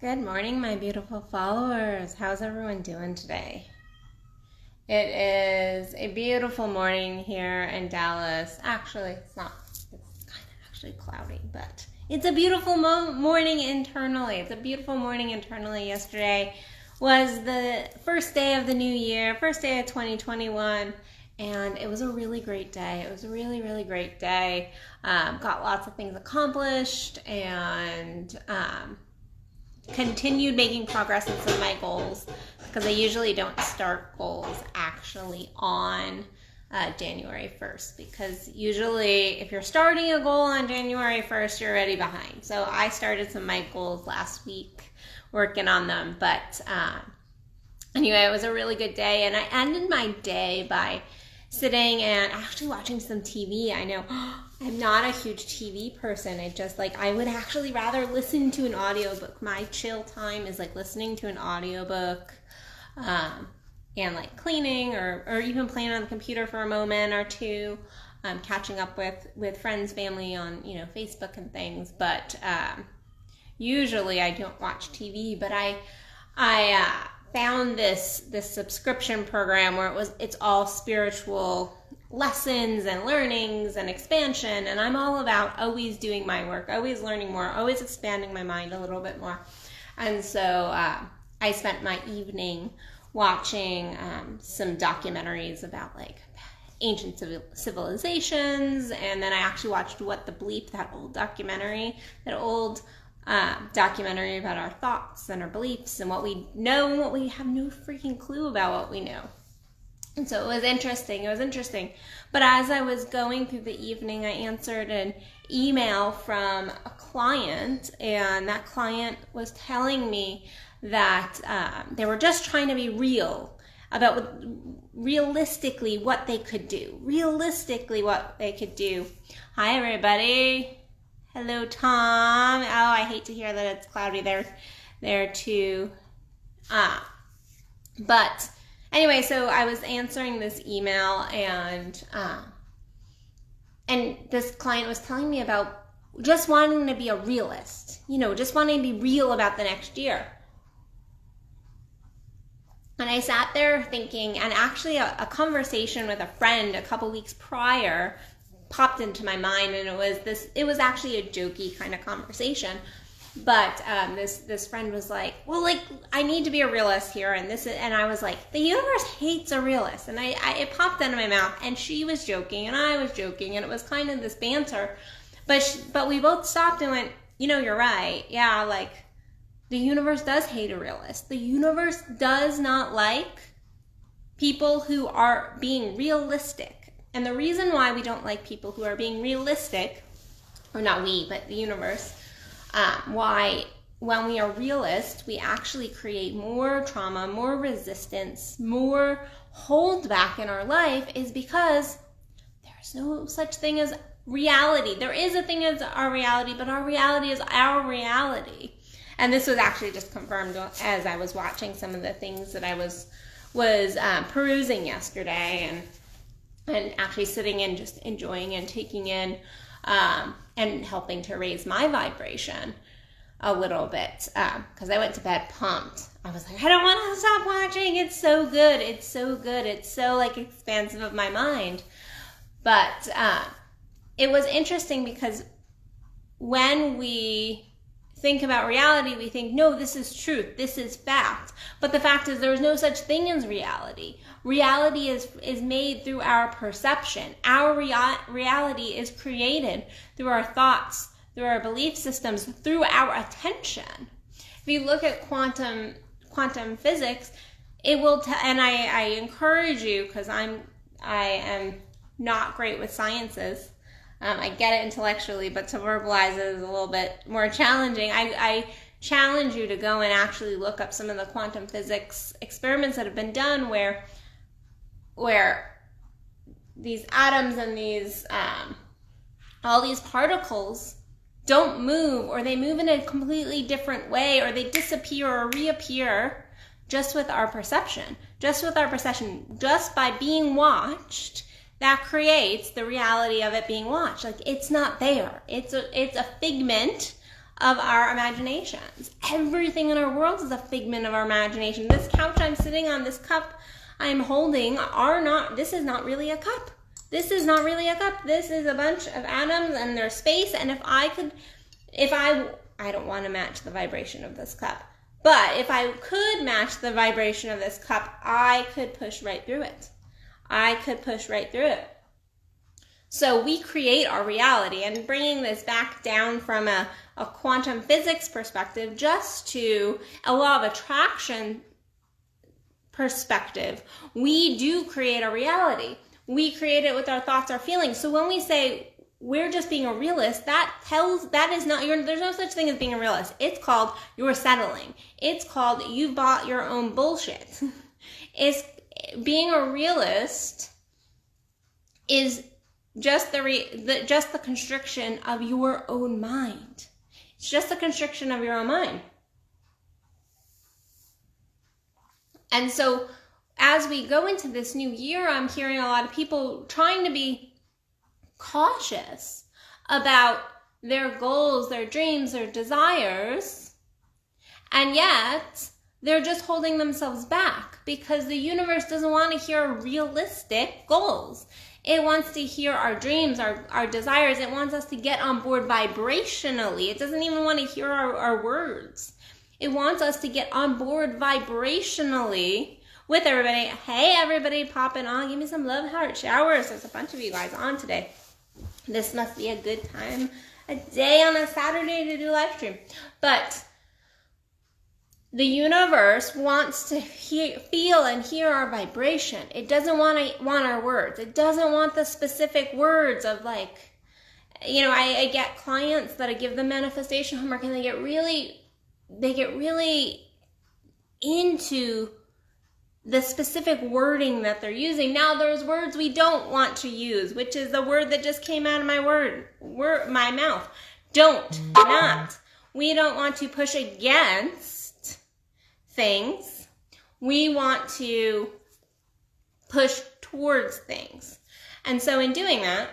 Good morning, my beautiful followers. How's everyone doing today? It is a beautiful morning here in Dallas. Actually, it's not. It's kind of actually cloudy, but it's a beautiful morning internally. It's a beautiful morning internally. Yesterday was the first day of the new year, first day of 2021, and it was a really great day. It was a really, really great day. Got lots of things accomplished and continued making progress in some of my goals, because I usually don't start goals actually on January 1st, because usually if you're starting a goal on January 1st, you're already behind. So I started some of my goals last week, working on them. But anyway, it was a really good day, and I ended my day by sitting and actually watching some TV. I know I'm not a huge TV person. I would actually rather listen to an audiobook. My chill time is like listening to an audiobook and like cleaning or even playing on the computer for a moment or two, catching up with friends, family on, Facebook and things. But usually I don't watch TV, but I found this subscription program where it's all spiritual lessons and learnings and expansion, and I'm all about always doing my work, always learning more, always expanding my mind a little bit more. And so I spent my evening watching some documentaries about like ancient civilizations, and then I actually watched What the Bleep, that old documentary about our thoughts and our beliefs and what we know and what we have no freaking clue about what we know. And so it was interesting. But as I was going through the evening, I answered an email from a client, and that client was telling me that they were just trying to be real about realistically what they could do. Hi, everybody. Hello, Tom. Oh, I hate to hear that it's cloudy there too. But anyway, so I was answering this email, and this client was telling me about just wanting to be a realist, just wanting to be real about the next year. And I sat there thinking, and actually a conversation with a friend a couple weeks prior popped into my mind, and it was actually a jokey kind of conversation. But this friend was like, well, like, I need to be a realist here, and I was like, the universe hates a realist. And it popped into my mouth, and she was joking and I was joking, and it was kind of this banter. But we both stopped and went, you're right. Yeah, like, the universe does hate a realist. The universe does not like people who are being realistic. And the reason why we don't like people who are being realistic, or not we, but the universe, why when we are realist, we actually create more trauma, more resistance, more hold back in our life, is because there's no such thing as reality. There is a thing as our reality, but our reality is our reality. And this was actually just confirmed as I was watching some of the things that I was perusing yesterday, and actually sitting and just enjoying and taking in, and helping to raise my vibration a little bit, because I went to bed pumped. I was like, I don't want to stop watching. It's so good. It's so like expansive of my mind. But it was interesting, because when we think about reality, we think, no, this is truth, this is fact. But the fact is, there is no such thing as reality. Reality is made through our perception. Our reality is created through our thoughts, through our belief systems, through our attention. If you look at quantum physics, it will and I encourage you, because I am not great with sciences. I get it intellectually, but to verbalize it is a little bit more challenging. I challenge you to go and actually look up some of the quantum physics experiments that have been done where these atoms and these all these particles don't move, or they move in a completely different way, or they disappear or reappear just with our perception. Just by being watched, that creates the reality of it being watched. Like, it's not there. It's a figment of our imaginations. Everything in our world is a figment of our imagination. This couch I'm sitting on, this cup I'm holding this is not really a cup. This is not really a cup. This is a bunch of atoms and their space. And I don't want to match the vibration of this cup, but if I could match the vibration of this cup, I could push right through it. I could push right through it. So we create our reality, and bringing this back down from a quantum physics perspective just to a law of attraction perspective, we do create a reality. We create it with our thoughts, our feelings. So when we say we're just being a realist, there's no such thing as being a realist. It's called you're settling. It's called you've bought your own bullshit. Being a realist is just the constriction of your own mind. It's just a constriction of your own mind. And so as we go into this new year, I'm hearing a lot of people trying to be cautious about their goals, their dreams, their desires, and yet they're just holding themselves back because the universe doesn't want to hear realistic goals. It wants to hear our dreams, our desires. It wants us to get on board vibrationally. It doesn't even want to hear our words. It wants us to get on board vibrationally with everybody. Hey, everybody popping on. Give me some love heart showers. There's a bunch of you guys on today. This must be a good time, a day on a Saturday to do live stream. But the universe wants to feel and hear our vibration. It doesn't want our words. It doesn't want the specific words of I get clients that I give them manifestation homework and they get really into the specific wording that they're using. Now there's words we don't want to use, which is the word that just came out of my mouth. Not. We don't want to push against things. We want to push towards things. And so in doing that,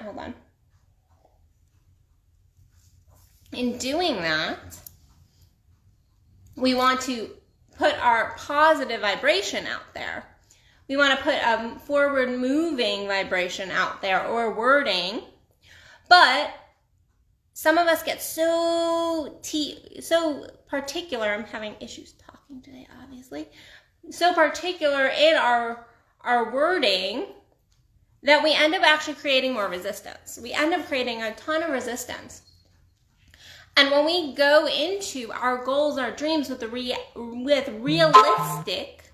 we want to put our positive vibration out there. We want to put a forward moving vibration out there or wording. But some of us get so particular. I'm having issues talking today, obviously. So particular in our wording that we end up actually creating more resistance. We end up creating a ton of resistance. And when we go into our goals, our dreams with realistic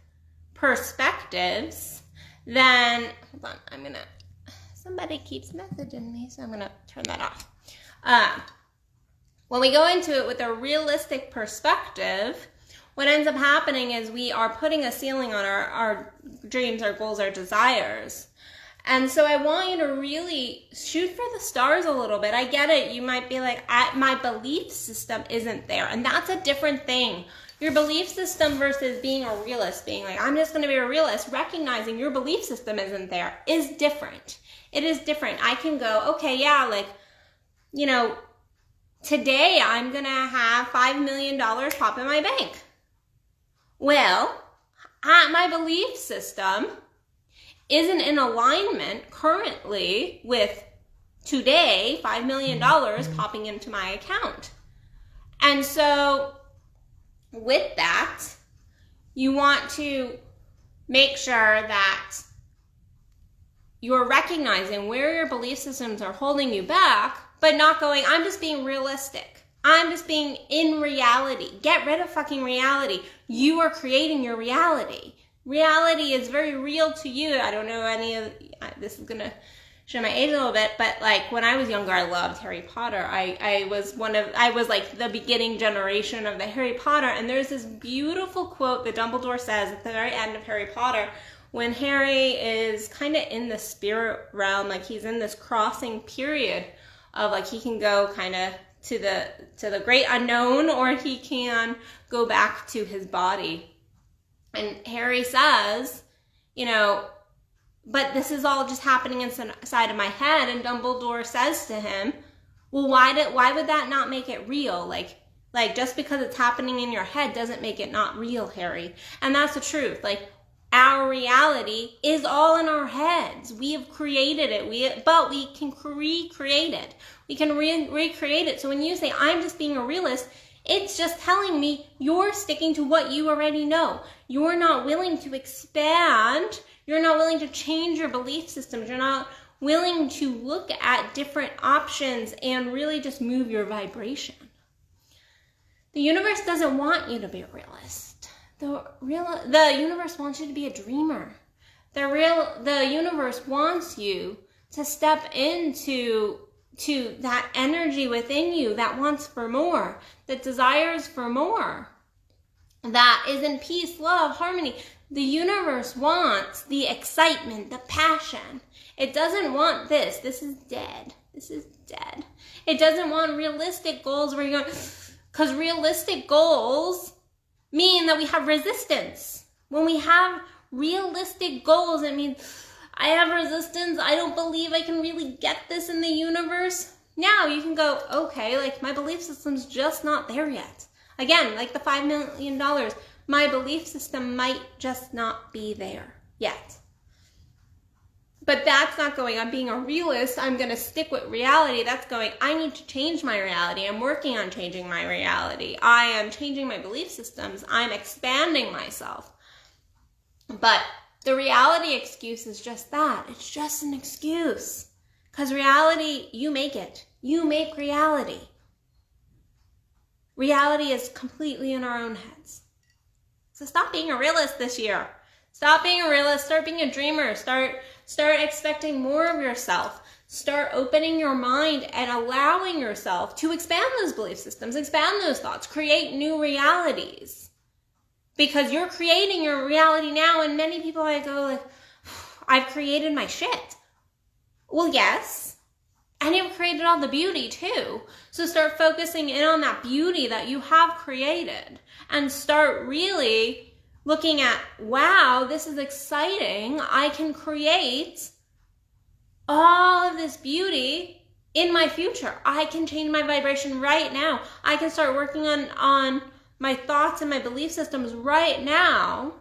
perspectives, then, hold on, somebody keeps messaging me, so I'm going to turn that off. When we go into it with a realistic perspective, what ends up happening is we are putting a ceiling on our dreams, our goals, our desires. And so I want you to really shoot for the stars a little bit. I get it. You might be like, my belief system isn't there. And that's a different thing. Your belief system versus being a realist, being like, I'm just going to be a realist, recognizing your belief system isn't there is different. It is different. I can go, okay, yeah, today I'm going to have $5 million pop in my bank. Well, my belief system isn't in alignment currently with today, $5 million popping into my account. And so with that, you want to make sure that you're recognizing where your belief systems are holding you back, but not going, I'm just being realistic. I'm just being in reality. Get rid of fucking reality. You are creating your reality. Reality is very real to you. I don't know this is going to show my age a little bit, but when I was younger, I loved Harry Potter. I was like the beginning generation of the Harry Potter. And there's this beautiful quote that Dumbledore says at the very end of Harry Potter, when Harry is kind of in the spirit realm, he's in this crossing period of he can go kind of to the great unknown, or he can go back to his body. And Harry says, but this is all just happening inside of my head. And Dumbledore says to him, well, why would that not make it real? Like, just because it's happening in your head doesn't make it not real, Harry. And that's the truth. Like, our reality is all in our heads. We have created it, but we can recreate it. We can recreate it. So when you say, I'm just being a realist, it's just telling me you're sticking to what you already know. You're not willing to expand. You're not willing to change your belief systems. You're not willing to look at different options and really just move your vibration. The universe doesn't want you to be a realist. The universe wants you to be a dreamer. The universe wants you to step into that energy within you that wants for more, that desires for more, that is in peace, love, harmony. The universe wants the excitement, the passion. It doesn't want this. This is dead. This is dead. It doesn't want realistic goals where you're going, because realistic goals mean that we have resistance. When we have realistic goals, it means I have resistance. I don't believe I can really get this in the universe. Now you can go, okay, like my belief system's just not there yet. Again, like the $5 million, my belief system might just not be there yet. But that's not going, I'm being a realist, I'm going to stick with reality. That's going, I need to change my reality. I'm working on changing my reality. I am changing my belief systems. I'm expanding myself. But the reality excuse is just that. It's just an excuse. Because reality, you make it. You make reality. Reality is completely in our own heads. So stop being a realist this year. Stop being a realist. Start being a dreamer. Start expecting more of yourself. Start opening your mind and allowing yourself to expand those belief systems, expand those thoughts, create new realities. Because you're creating your reality now, and many people I go like, I've created my shit. Well, yes. And you've created all the beauty too. So start focusing in on that beauty that you have created and start really looking at, wow, this is exciting. I can create all of this beauty in my future. I can change my vibration right now. I can start working on my thoughts and my belief systems right now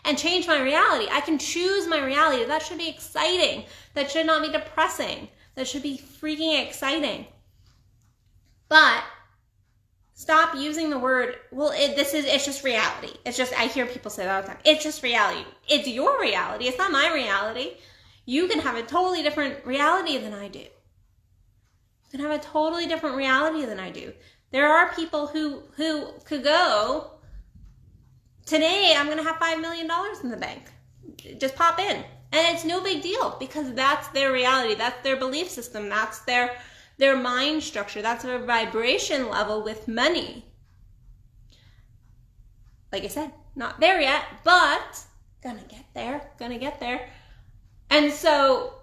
and change my reality. I can choose my reality. That should be exciting. That should not be depressing. That should be freaking exciting. But stop using the word, well, it's just reality. It's just, I hear people say that all the time. It's just reality. It's your reality. It's not my reality. You can have a totally different reality than I do. You can have a totally different reality than I do. There are people who could go, today I'm going to have $5 million in the bank. Just pop in. And it's no big deal because that's their reality. That's their belief system. That's their mind structure. That's their vibration level with money. Like I said, not there yet, but gonna get there. And so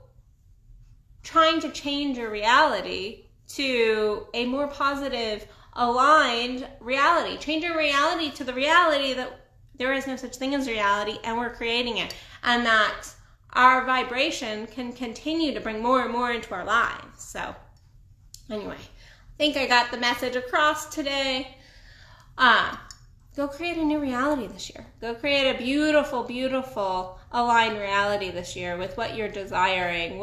trying to change your reality to a more positive, aligned reality. Change your reality to the reality that there is no such thing as reality and we're creating it. And that our vibration can continue to bring more and more into our lives. So anyway, I think I got the message across today. Go create a new reality this year. Go create a beautiful, beautiful aligned reality this year with what you're desiring.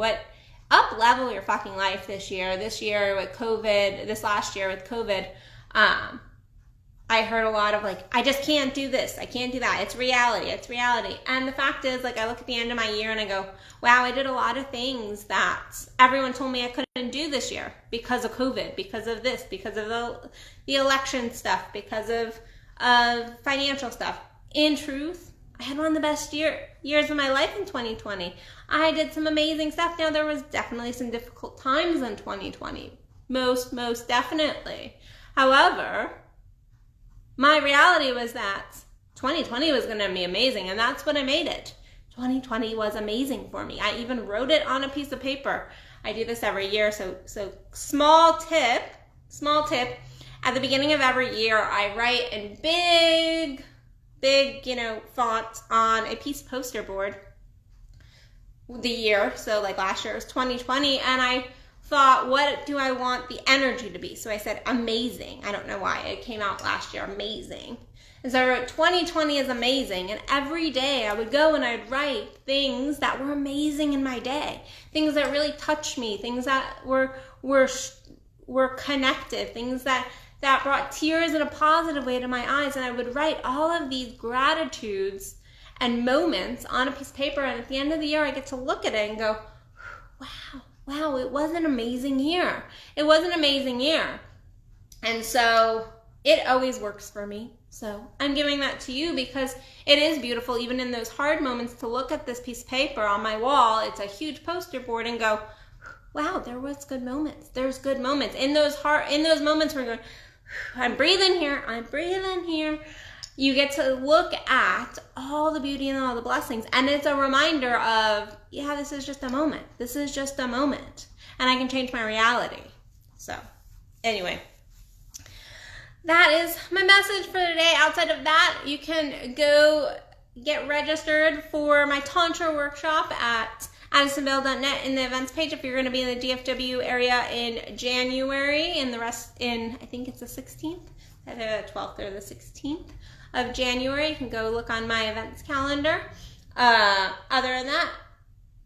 Up level your fucking life this year. This year with COVID, this last year with COVID, I heard a lot of like, I just can't do this. I can't do that. It's reality. It's reality. And the fact is, like, I look at the end of my year and I go, wow, I did a lot of things that everyone told me I couldn't do this year because of COVID, because of this, because of the election stuff, because of financial stuff. In truth, I had one of the best years of my life in 2020. I did some amazing stuff. Now, there was definitely some difficult times in 2020. Most definitely. However, my reality was that 2020 was going to be amazing, and that's what I made it. 2020 was amazing for me. I even wrote it on a piece of paper. I do this every year, so small tip. At the beginning of every year, I write in big, font on a piece of poster board the year. So like last year was 2020, and I thought, what do I want the energy to be? So I said amazing. I don't know why. It came out last year, amazing. And so I wrote 2020 is amazing. And every day I would go and I'd write things that were amazing in my day. Things that really touched me. Things that were connective. Things that brought tears in a positive way to my eyes. And I would write all of these gratitudes and moments on a piece of paper. And at the end of the year, I get to look at it and go, wow, it was an amazing year. It was an amazing year. And so it always works for me. So I'm giving that to you because it is beautiful, even in those hard moments, to look at this piece of paper on my wall. It's a huge poster board and go, wow, there was good moments. There's good moments. In those moments where you're going, I'm breathing here, I'm breathing here. You get to look at all the beauty and all the blessings. And it's a reminder of, yeah, this is just a moment. This is just a moment. And I can change my reality. So anyway, that is my message for today. Outside of that, you can go get registered for my Tantra workshop at addisonbell.net in the events page if you're going to be in the DFW area in January, and the rest in, I think it's the 16th, the 12th or the 16th of January. You can go look on my events calendar. Other than that,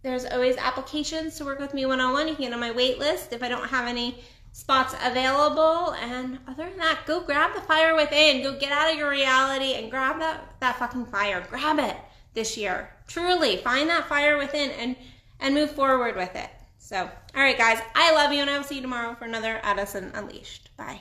there's always applications to work with me one-on-one. You can get on my wait list if I don't have any spots available. And other than that, go grab the fire within. Go get out of your reality and grab that fucking fire. Grab it this year. Truly, find that fire within and move forward with it. So, all right, guys, I love you, and I will see you tomorrow for another Addison Unleashed. Bye.